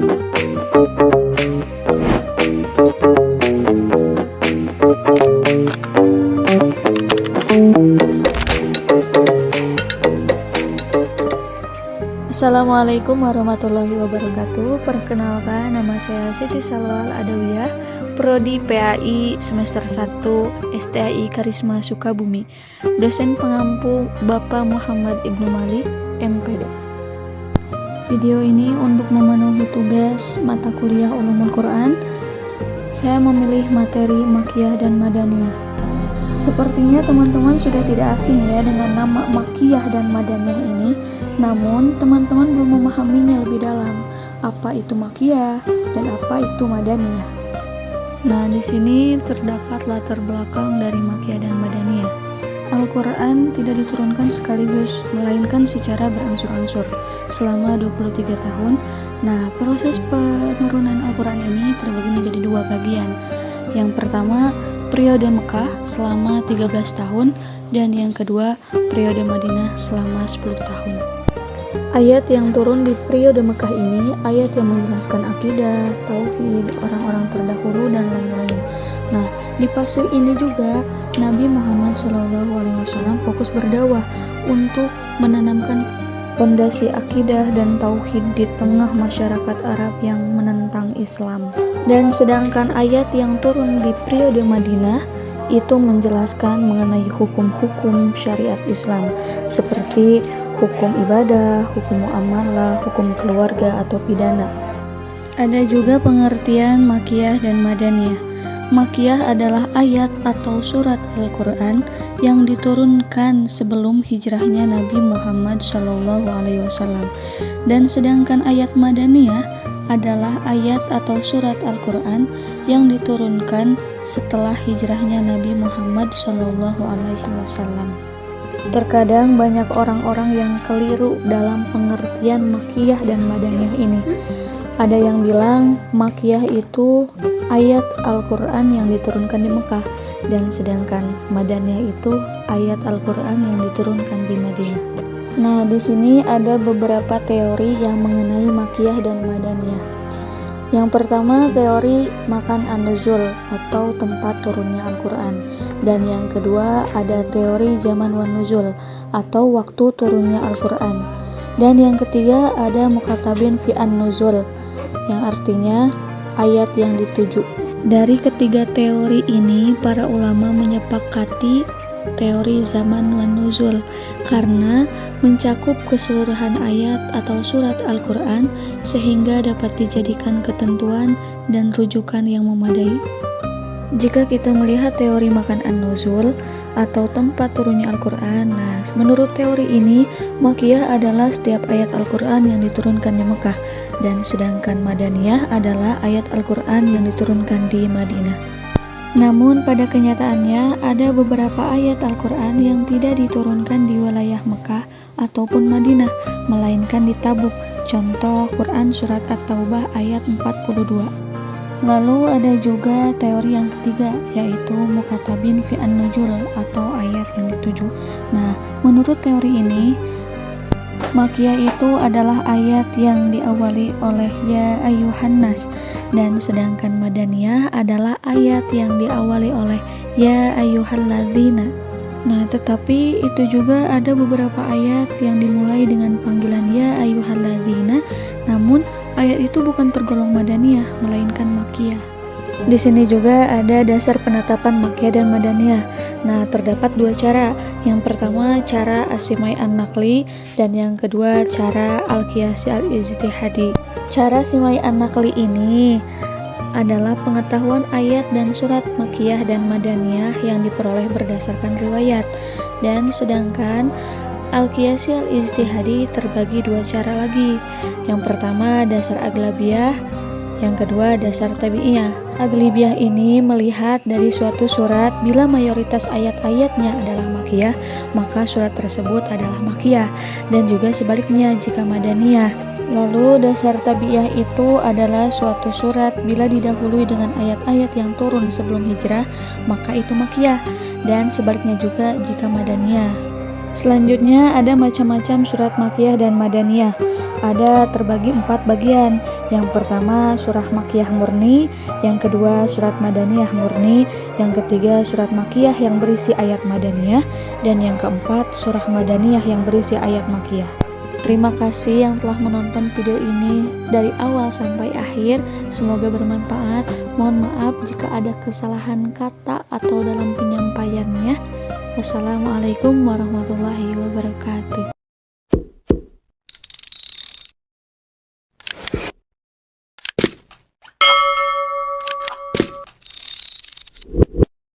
Assalamualaikum warahmatullahi wabarakatuh. Perkenalkan, nama saya Siti Salwa Al-Adawiyah, Prodi PAI semester 1 STAI Karisma Sukabumi. Dosen pengampu Bapak Muhammad Ibnu Malik, MPD. Video ini untuk memenuhi tugas mata kuliah Ulumul Quran. Saya memilih materi Makkiyah dan Madaniyah. Sepertinya teman-teman sudah tidak asing ya dengan nama Makkiyah dan Madaniyah ini. Namun, teman-teman belum memahaminya lebih dalam. Apa itu Makkiyah dan apa itu Madaniyah? Nah, di sini terdapat latar belakang dari Makkiyah dan Madaniyah. Al-Quran tidak diturunkan sekaligus, melainkan secara berangsur-angsur selama 23 tahun. Nah, proses penurunan Al-Quran ini terbagi menjadi dua bagian. Yang pertama, periode Mekah selama 13 tahun, dan yang kedua, periode Madinah selama 10 tahun. Ayat yang turun di periode Mekah ini ayat yang menjelaskan akidah, tauhid, orang-orang terdahulu, dan lain-lain. Nah, di fase ini juga Nabi Muhammad SAW fokus berdakwah untuk menanamkan fondasi akidah dan tauhid di tengah masyarakat Arab yang menentang Islam. Dan sedangkan ayat yang turun di periode Madinah itu menjelaskan mengenai hukum-hukum syariat Islam seperti hukum ibadah, hukum muamalah, hukum keluarga atau pidana. Ada juga pengertian Makkiyah dan Madaniyah. Makkiyah adalah ayat atau surat Al-Quran yang diturunkan sebelum hijrahnya Nabi Muhammad SAW. Dan sedangkan ayat Madaniyah adalah ayat atau surat Al-Quran yang diturunkan setelah hijrahnya Nabi Muhammad SAW. Terkadang banyak orang-orang yang keliru dalam pengertian Makkiyah dan Madaniyah ini. Ada yang bilang Makkiyah itu ayat Al-Quran yang diturunkan di Mekah, dan sedangkan Madaniyah itu ayat Al-Quran yang diturunkan di Madinah. Nah, di sini ada beberapa teori yang mengenai Makkiyah dan Madaniyah. Yang pertama, teori makan an-nuzul atau tempat turunnya Al-Quran. Dan yang kedua, ada teori zaman wan nuzul atau waktu turunnya Al-Quran. Dan yang ketiga, ada mukatabin fi an-nuzul, yang artinya ayat yang dituju. Dari ketiga teori ini, para ulama menyepakati teori zaman wan nuzul karena mencakup keseluruhan ayat atau surat Al-Quran sehingga dapat dijadikan ketentuan dan rujukan yang memadai. Jika kita melihat teori makan an-nuzul atau tempat turunnya Al-Quran, nah menurut teori ini Makkiyah adalah setiap ayat Al-Quran yang diturunkan di Mekah, dan sedangkan Madaniyah adalah ayat Al-Quran yang diturunkan di Madinah. Namun pada kenyataannya ada beberapa ayat Al-Quran yang tidak diturunkan di wilayah Mekah ataupun Madinah, melainkan di Tabuk. Contoh Quran Surat At-Taubah ayat 42. Lalu ada juga teori yang ketiga, yaitu mukatabin fi an-nuzul atau ayat yang dituju. Nah, menurut teori ini Makkiyah itu adalah ayat yang diawali oleh ya ayyuhan nas, dan sedangkan Madaniyah adalah ayat yang diawali oleh ya ayyuhalladzina. Nah, tetapi itu juga ada beberapa ayat yang dimulai dengan panggilan ya ayyuhalladzina, namun ayat itu bukan tergolong Madaniyah, melainkan Makkiyah. Di sini juga ada dasar penetapan Makkiyah dan Madaniyah. Nah, terdapat dua cara. Yang pertama, cara Asimai An-Naqli, dan yang kedua, cara Al-Qiyasi Al-Ijtihadi. Cara Simai An-Naqli ini adalah pengetahuan ayat dan surat Makkiyah dan Madaniyah yang diperoleh berdasarkan riwayat. Dan sedangkan Al-Qiyasi Al-Ijtihadi terbagi dua cara lagi. Yang pertama, dasar Aglabiyah, yang kedua dasar Tabi'iyah. Aglabiyah ini melihat dari suatu surat, bila mayoritas ayat-ayatnya adalah Makkiyah, maka surat tersebut adalah Makkiyah, dan juga sebaliknya jika Madaniyah. Lalu dasar Tabi'iyah itu adalah suatu surat bila didahului dengan ayat-ayat yang turun sebelum hijrah, maka itu Makkiyah, dan sebaliknya juga jika Madaniyah. Selanjutnya ada macam-macam surat Makkiyah dan Madaniyah. Ada terbagi 4 bagian. Yang pertama surah Makkiyah murni, yang kedua surat Madaniyah murni, yang ketiga surat Makkiyah yang berisi ayat Madaniyah, dan yang keempat surah Madaniyah yang berisi ayat Makkiyah. Terima kasih yang telah menonton video ini dari awal sampai akhir. Semoga bermanfaat. Mohon maaf jika ada kesalahan kata atau dalam penyampaiannya. Wassalamualaikum warahmatullahi wabarakatuh.